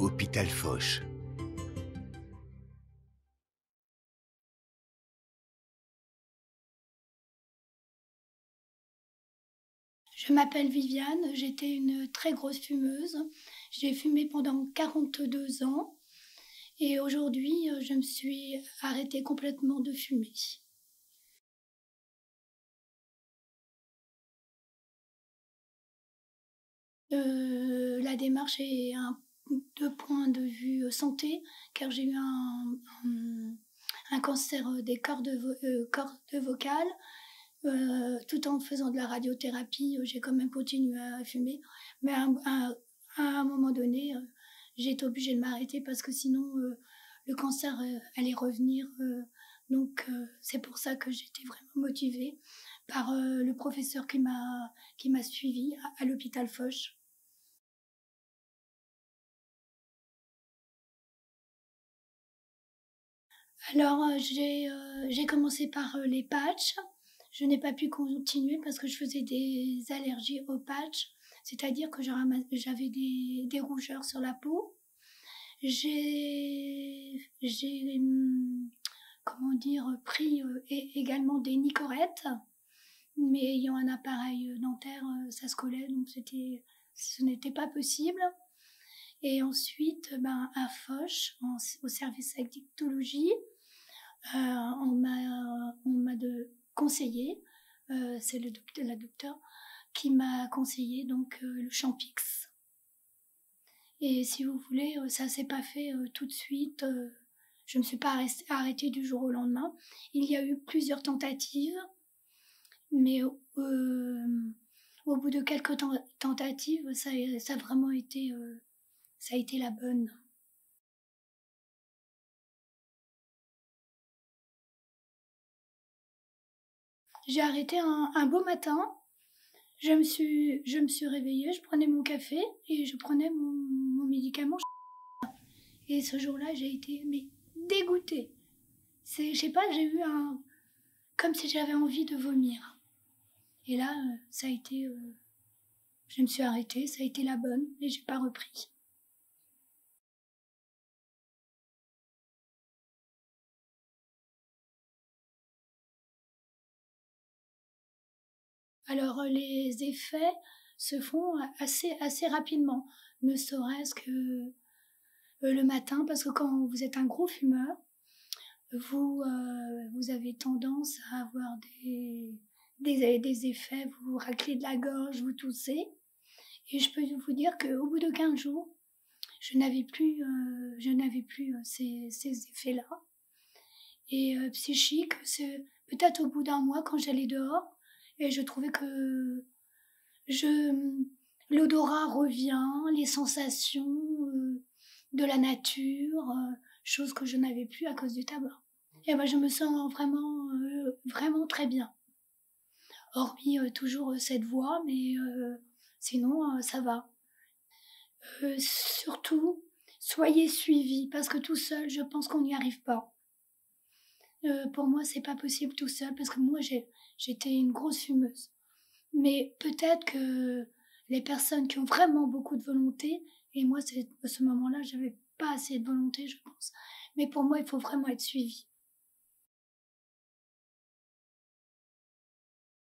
Hôpital Foch. Je m'appelle Viviane, j'étais une très grosse fumeuse. J'ai fumé pendant 42 ans et aujourd'hui, je me suis arrêtée complètement de fumer. La démarche est de point de vue santé, car j'ai eu un cancer des cordes vocales. Tout en faisant de la radiothérapie, j'ai quand même continué à fumer. Mais à un moment donné, j'ai été obligée de m'arrêter parce que sinon, le cancer allait revenir. Donc, c'est pour ça que j'étais vraiment motivée par le professeur qui m'a suivie à l'hôpital Foch. Alors, j'ai commencé par les patchs. Je n'ai pas pu continuer parce que je faisais des allergies aux patchs, c'est-à-dire que j'avais des rougeurs sur la peau. Comment dire, pris également des Nicorette, mais ayant un appareil dentaire, ça se collait, donc ce n'était pas possible. Et ensuite, à Foch, au service addictologie, on m'a conseillé, c'est la docteure qui m'a conseillé donc le Champix. Et si vous voulez, ça s'est pas fait tout de suite. Je ne me suis pas arrêtée du jour au lendemain. Il y a eu plusieurs tentatives, mais au bout de quelques tentatives, ça a vraiment été, ça a été la bonne. J'ai arrêté un beau matin. Je me suis réveillée, je prenais mon café et je prenais mon médicament. Et ce jour-là, j'ai été dégoûtée. Je sais pas, j'ai eu comme si j'avais envie de vomir. Et là, ça a été, je me suis arrêtée, ça a été la bonne et j'ai pas repris. Alors les effets se font assez rapidement, ne serait-ce que le matin, parce que quand vous êtes un gros fumeur, vous avez tendance à avoir des effets, vous raclez de la gorge, vous toussez. Et je peux vous dire qu'au bout de 15 jours, je n'avais plus ces effets-là. Et psychique, c'est peut-être au bout d'un mois quand j'allais dehors et je trouvais que l'odorat revient, les sensations de la nature, chose que je n'avais plus à cause du tabac. Et ben je me sens vraiment très bien. Hormis toujours cette voix, mais sinon ça va. Surtout, soyez suivis parce que tout seul, je pense qu'on n'y arrive pas. Pour moi, c'est pas possible tout seul parce que moi, j'étais une grosse fumeuse. Mais peut-être que les personnes qui ont vraiment beaucoup de volonté, et moi, à ce moment-là, j'avais pas assez de volonté, je pense. Mais pour moi, il faut vraiment être suivi.